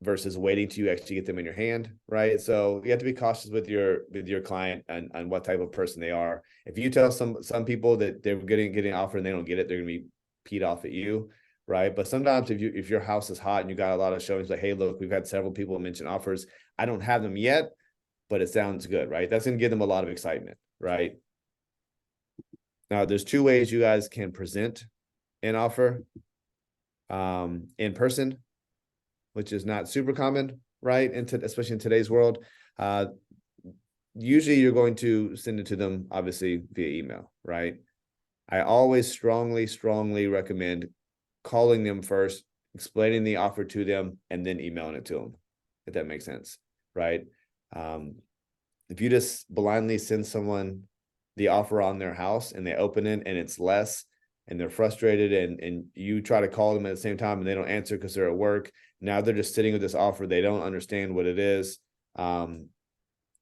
versus waiting till you actually get them in your hand, right? So you have to be cautious with your client and what type of person they are. If you tell some people that they're getting an offer and they don't get it, they're going to be peed off at you, right? But sometimes if your house is hot and you got a lot of showings, like, hey, look, we've had several people mention offers. I don't have them yet, but it sounds good, right? That's going to give them a lot of excitement, right? Now, there's 2 ways you guys can present an offer. In person, which is not super common, right? Especially in today's world. Usually you're going to send it to them, obviously, via email, right? I always strongly recommend calling them first, explaining the offer to them, and then emailing it to them, if that makes sense, right? If you just blindly send someone the offer on their house and they open it and it's less, and they're frustrated, and you try to call them at the same time and they don't answer because they're at work, now they're just sitting with this offer. They don't understand what it is. I'm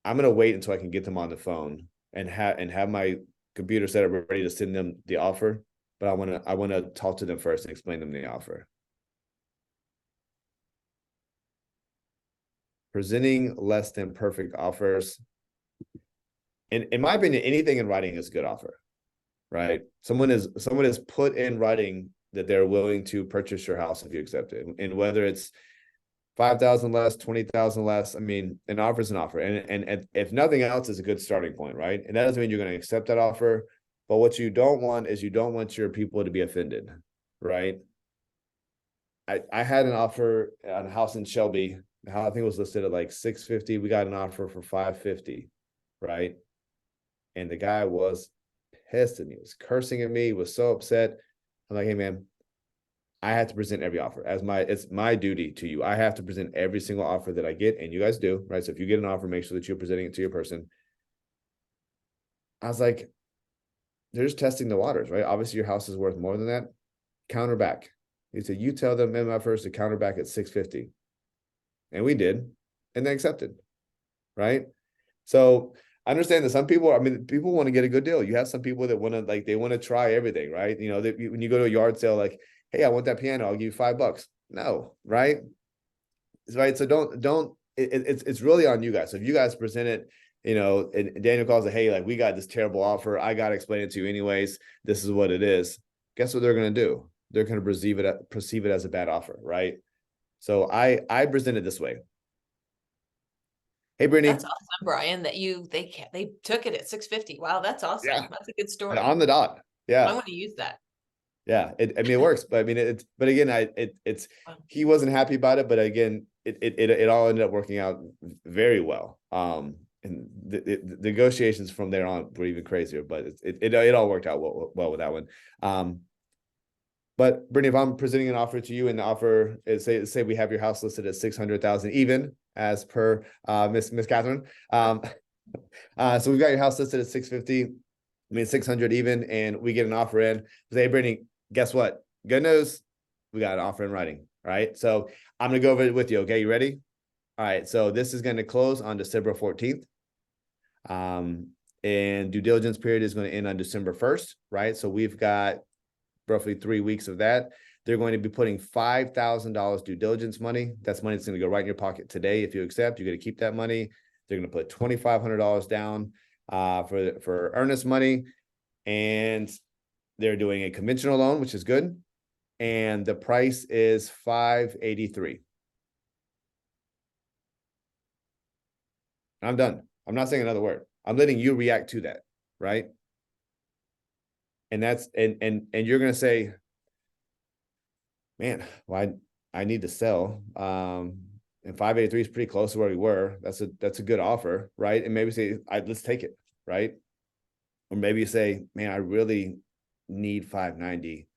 going to wait until I can get them on the phone and have my computer set up ready to send them the offer. But I want to talk to them first and explain them the offer. Presenting less than perfect offers. In my opinion, anything in writing is a good offer, right? Someone is put in writing that they're willing to purchase your house if you accept it. And whether it's 5,000 less, 20,000 less, I mean, an offer is an offer. And if nothing else, is a good starting point, right? And that doesn't mean you're going to accept that offer. But what you don't want is, you don't want your people to be offended, right? I had an offer on a house in Shelby. I think it was listed at like 650. We got an offer for 550, right? And the guy was pissed at me, was cursing at me, was so upset. I'm like, hey man, I have to present every offer it's my duty to you. I have to present every single offer that I get, and you guys do, right? So if you get an offer, make sure that you're presenting it to your person. I was like, they're just testing the waters, right? Obviously your house is worth more than that. Counter back. He said, you tell them in my first to counter back at 650. And we did, and they accepted, right? So I understand that some people, people want to get a good deal. You have some people that want to, they want to try everything, right? You know, when you go to a yard sale, like, hey, I want that piano, I'll give you $5. No, right? Right. So it's really on you guys. So if you guys present it, and Daniel calls it, hey, like, we got this terrible offer, I got to explain it to you anyways, this is what it is. Guess what they're going to do? They're going to perceive it as a bad offer, right? So I present it this way. Hey, Brittany. That's awesome, Brian, that they took it at 650. Wow, that's awesome. Yeah. That's a good story. On the dot. Yeah. I want to use that. Yeah, I mean, it works, but I mean, but again, he wasn't happy about it, but again, it all ended up working out very well. And the negotiations from there on were even crazier, but it all worked out well with that one. But Brittany, if I'm presenting an offer to you and the offer is say we have your house listed at 600,000 even as per Miss Catherine. So we've got your house listed at 650, I mean 600 even, and we get an offer in. Say, hey, Brittany, guess what? Good news, we got an offer in writing. All right. So I'm gonna go over it with you. Okay, you ready? All right. So this is going to close on December 14th. And due diligence period is going to end on December 1st, right? So we've got roughly 3 weeks of that. They're going to be putting $5,000 due diligence money. That's money that's going to go right in your pocket today. If you accept, you're going to keep that money. They're going to put $2,500 down for earnest money, and they're doing a conventional loan, which is good. And the price is $583. I'm done. I'm not saying another word. I'm letting you react to that, right? And that's and you're gonna say, man, well, I need to sell. And 583 is pretty close to where we were. That's a good offer, right? And maybe say, let's take it, right? Or maybe you say, man, I really need 590.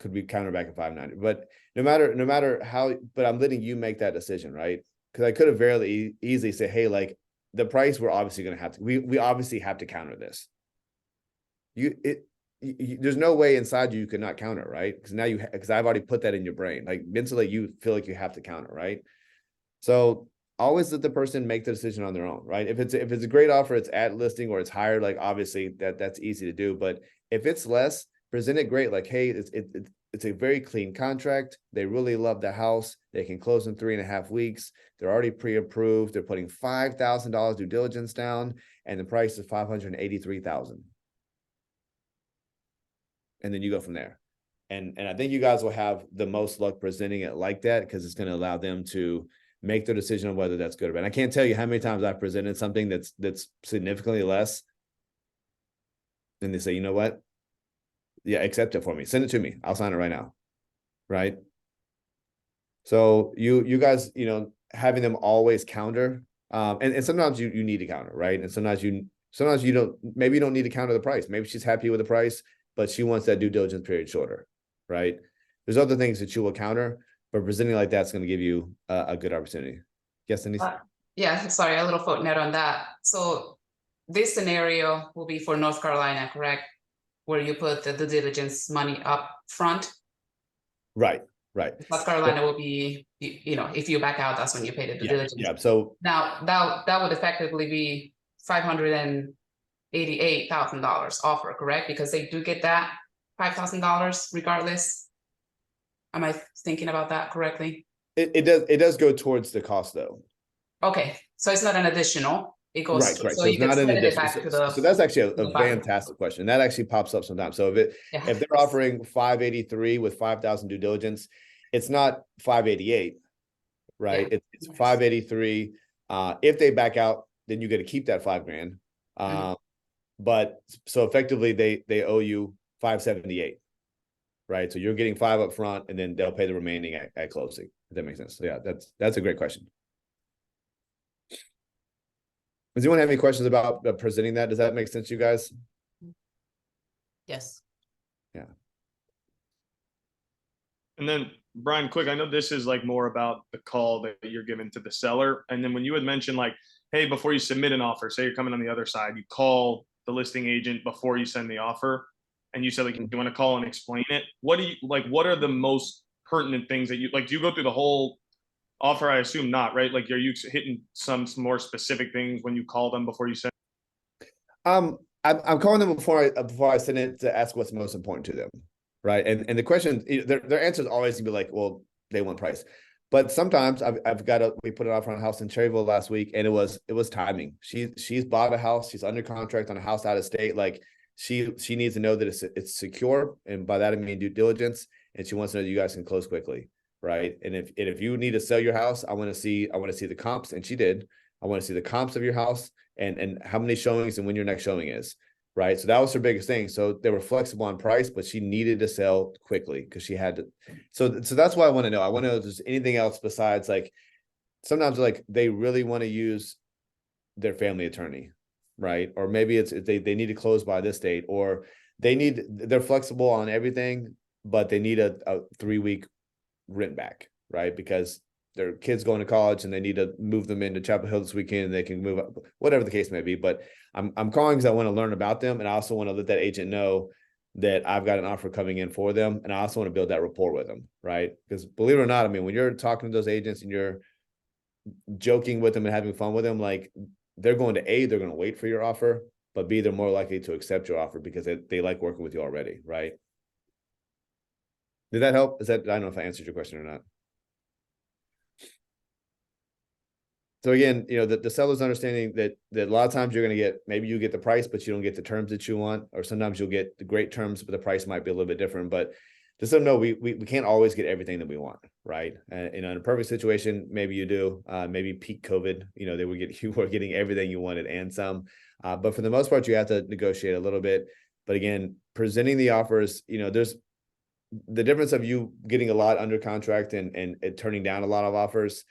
Could we counter back at 590? But no matter how, but I'm letting you make that decision, right? Because I could have very easily say, hey, like the price, we're obviously going to have to, we obviously have to counter this. There's no way inside you could not counter, right? Because now because I've already put that in your brain, like mentally you feel like you have to counter, right? So always let the person make the decision on their own, right? If it's a great offer, it's at listing or it's higher, like obviously that's easy to do. But if it's less, present it great, like, hey, it's a very clean contract. They really love the house. They can close in 3.5 weeks. They're already pre-approved. They're putting $5,000 due diligence down, and the price is $583,000. And then you go from there. And I think you guys will have the most luck presenting it like that, because it's going to allow them to make their decision on whether that's good or bad. I can't tell you how many times I've presented something that's significantly less, and they say, you know what? Yeah, accept it for me. Send it to me. I'll sign it right now. Right. So you guys, having them always counter, and sometimes you need to counter, right? And sometimes you don't need to counter the price. Maybe she's happy with the price, but she wants that due diligence period shorter, right? There's other things that you will counter, but presenting like that's going to give you a good opportunity. Yes, Denise? Yeah, sorry, a little footnote on that. So this scenario will be for North Carolina, correct? Where you put the due diligence money up front. Right. South Carolina will be, if you back out, that's when you pay the due diligence. Yeah. So now that would effectively be $588,000 offer, correct? Because they do get that $5,000 regardless. Am I thinking about that correctly? It does go towards the cost though. Okay, so it's not an additional. It goes right. So it's you can not an send it addition. back to the. So that's actually a buyer. fantastic question. That actually pops up sometimes. So if they're offering 583 with 5,000 due diligence, it's not 588, right? Yeah. It's 583. If they back out, then you get to keep that $5,000. But so effectively they owe you 578, right? So you're getting 5 up front, and then they'll pay the remaining at closing. If that makes sense. So yeah, that's a great question. Does anyone have any questions about presenting that? Does that make sense to you guys? Yes. Yeah. And then Brian, quick, I know this is like more about the call that you're giving to the seller. And then when you had mentioned like, hey, before you submit an offer, say you're coming on the other side, you call the listing agent before you send the offer. And you said like, you want to call and explain it. What are the most pertinent things that you like? Do you go through the whole offer? I assume not, right? Like, are you hitting some more specific things when you call them before you send? I'm calling them before I send it to ask what's most important to them, right? And the question, their answer is always to be like, well, they want price. But sometimes we put an offer on a house in Cherryville last week, and it was timing. She's bought a house, she's under contract on a house out of state. Like she needs to know that it's secure, and by that I mean due diligence, and she wants to know that you guys can close quickly. Right. And if you need to sell your house, I want to see the comps. And she did. I want to see the comps of your house and how many showings and when your next showing is. right? So that was her biggest thing. So they were flexible on price, but she needed to sell quickly because she had to. So that's what I want to know. I want to know if there's anything else besides, like, sometimes like they really want to use their family attorney, right? Or maybe it's they need to close by this date, or they're flexible on everything, but they need a 3-week rent back, right? Because their kids going to college and they need to move them into Chapel Hill this weekend and they can move up, whatever the case may be. But I'm calling because I want to learn about them, and I also want to let that agent know that I've got an offer coming in for them, and I also want to build that rapport with them, right? Because believe it or not, I mean, when you're talking to those agents and you're joking with them and having fun with them, like, they're going to wait for your offer, but B, they're more likely to accept your offer because they like working with you already, right? Did that help? I don't know if I answered your question or not. So again, the seller's understanding that a lot of times you're going to maybe you get the price, but you don't get the terms that you want, or sometimes you'll get the great terms, but the price might be a little bit different. But just so know, we can't always get everything that we want, right? And in a perfect situation, maybe you do. Maybe peak COVID, you were getting everything you wanted and some. But for the most part, you have to negotiate a little bit. But again, presenting the offers, there's the difference of you getting a lot under contract and turning down a lot of offers.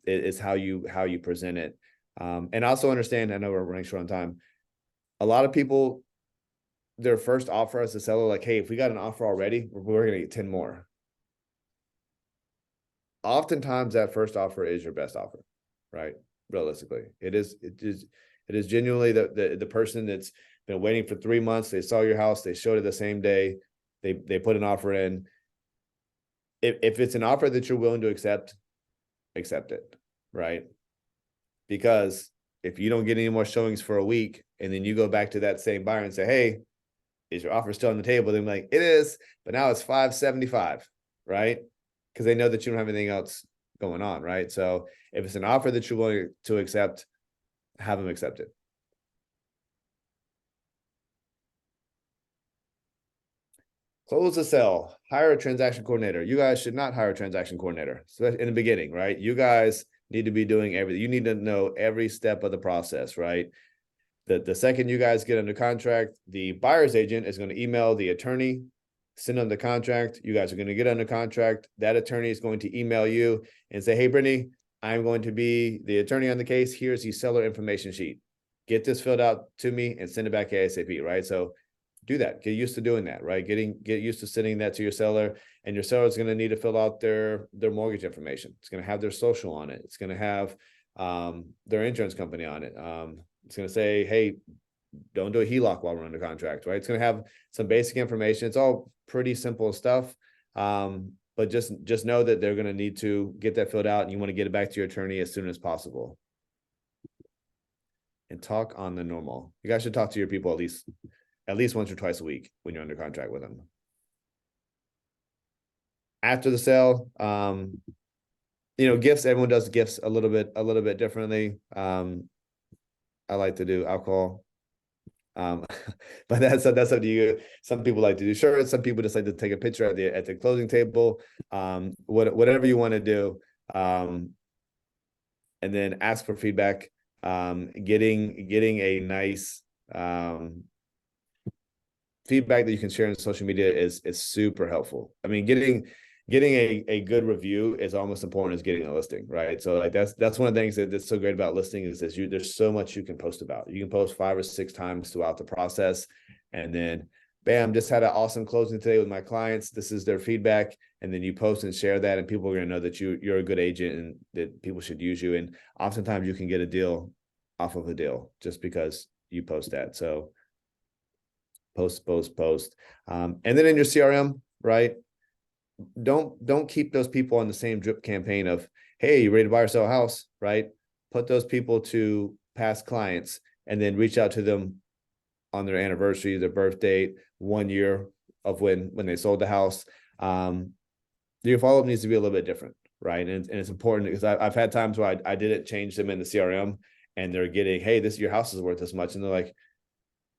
Is how you present it. And also understand, I know we're running short on time. A lot of people, their first offer as a seller, like, hey, if we got an offer already, we're going to get 10 more. Oftentimes that first offer is your best offer, right? Realistically, it is genuinely the person that's been waiting for 3 months. They saw your house, they showed it the same day, they put an offer in. If it's an offer that you're willing to accept it, right? Because if you don't get any more showings for a week and then you go back to that same buyer and say, hey, is your offer still on the table? They're like, it is, but now it's $575, right? Because they know that you don't have anything else going on, right? So if it's an offer that you're willing to accept, have them accept it. Close the sale, hire a transaction coordinator. You guys should not hire a transaction coordinator. So in the beginning, right? You guys need to be doing everything. You need to know every step of the process, right? The second you guys get under contract, the buyer's agent is going to email the attorney, send them the contract. You guys are going to get under contract. That attorney is going to email you and say, hey, Brittany, I'm going to be the attorney on the case. Here's the seller information sheet. Get this filled out to me and send it back ASAP, right? So do that. Get used to doing that, right? Get used to sending that to your seller, and your seller is going to need to fill out their mortgage information. It's going to have their social on it. It's going to have their insurance company on it. It's going to say, hey, don't do a HELOC while we're under contract, right? It's going to have some basic information. It's all pretty simple stuff. But just know that they're going to need to get that filled out, and you want to get it back to your attorney as soon as possible. And talk on the normal. You guys should talk to your people at least once or twice a week when you're under contract with them. After the sale, gifts, everyone does gifts a little bit differently. I like to do alcohol. But that's up to you. Some people like to do shirts, some people just like to take a picture at the closing table. Whatever you want to do. And then ask for feedback. Getting a nice feedback that you can share on social media is super helpful. I mean, getting a good review is almost important as getting a listing, right? So like that's one of the things that's so great about listing is that there's so much you can post about. You can post 5 or 6 times throughout the process, and then bam, just had an awesome closing today with my clients. This is their feedback, and then you post and share that, and people are going to know that you're a good agent and that people should use you. And oftentimes you can get a deal off of a deal just because you post that. So post. And then in your CRM, right? Don't keep those people on the same drip campaign of, hey, you ready to buy or sell a house, right? Put those people to past clients and then reach out to them on their anniversary, their birth date, 1 year of when they sold the house. Your follow-up needs to be a little bit different, right? And it's important because I've had times where I didn't change them in the CRM and they're getting, hey, your house is worth this much. And they're like,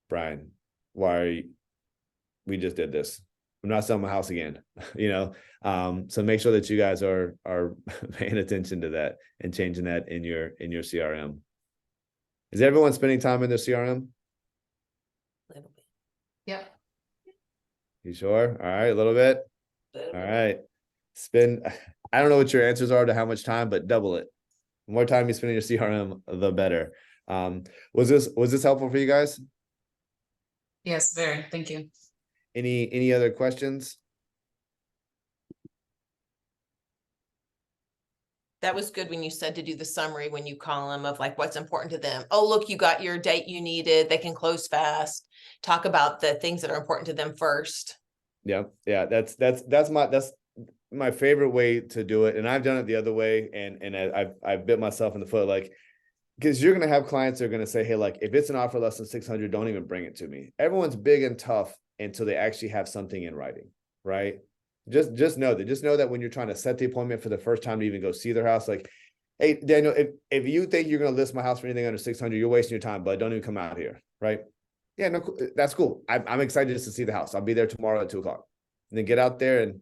Brian, we just did this. I'm not selling my house again, so make sure that you guys are paying attention to that and changing that in your CRM. Is everyone spending time in their CRM? Yep. You sure? All right, a little bit. All right. Spend, I don't know what your answers are to how much time, but double it. The more time you spend in your CRM, the better. Was this helpful for you guys? Yes, very. Thank you. Any other questions? That was good when you said to do the summary when you call them of like what's important to them. Oh, look, you got your date you needed. They can close fast. Talk about the things that are important to them first. Yeah, yeah, that's my favorite way to do it. And I've done it the other way, and I've bit myself in the foot, like, because you're gonna have clients that are gonna say, hey, like, if it's an offer less than 600, don't even bring it to me. Everyone's big and tough until they actually have something in writing, right? Just know that when you're trying to set the appointment for the first time to even go see their house, like, hey, Daniel, if you think you're gonna list my house for anything under 600, you're wasting your time, but don't even come out here, right? Yeah, no, that's cool. I'm excited just to see the house. I'll be there tomorrow at 2:00. And then get out there and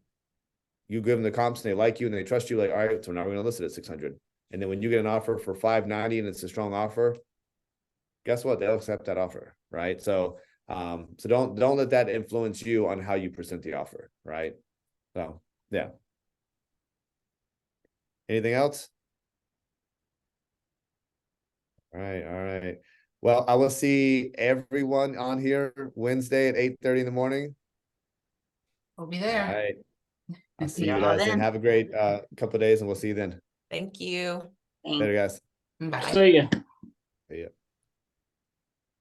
you give them the comps and they like you and they trust you, like, all right, so now we're gonna list it at 600. And then when you get an offer for 590 and it's a strong offer, guess what? They'll accept that offer, right? So don't let that influence you on how you present the offer, right? So yeah. Anything else? All right. Well, I will see everyone on here Wednesday at 8:30 in the morning. We'll be All there. right. I'll see See you y'all guys then. then. Have a great couple of days and we'll see you then. Thank you. Thanks. Later, guys. Bye. See ya. See ya.